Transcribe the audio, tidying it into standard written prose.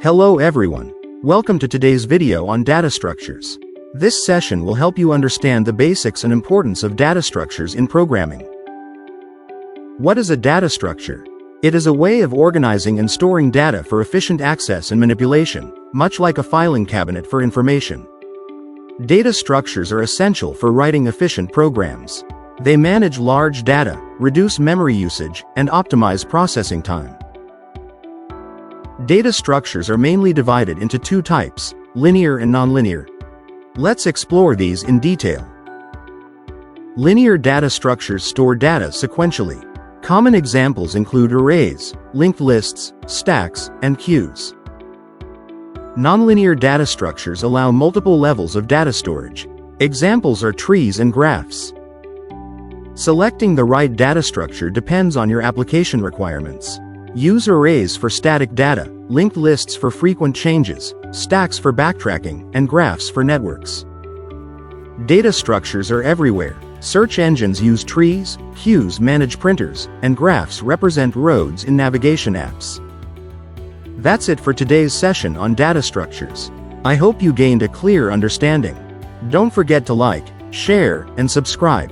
Hello everyone. Welcome to today's video on data structures. This session will help you understand the basics and importance of data structures in programming. What is a data structure? It is a way of organizing and storing data for efficient access and manipulation, much like a filing cabinet for information. Data structures are essential for writing efficient programs. They manage large data, reduce memory usage, and optimize processing time. Data structures are mainly divided into two types, linear and nonlinear. Let's explore these in detail. Linear data structures store data sequentially. Common examples include arrays, linked lists, stacks, and queues. Nonlinear data structures allow multiple levels of data storage. Examples are trees and graphs. Selecting the right data structure depends on your application requirements. Use arrays for static data, linked lists for frequent changes, stacks for backtracking, and graphs for networks. Data structures are everywhere. Search engines use trees, queues manage printers, and graphs represent roads in navigation apps. That's it for today's session on data structures. I hope you gained a clear understanding. Don't forget to like, share, and subscribe.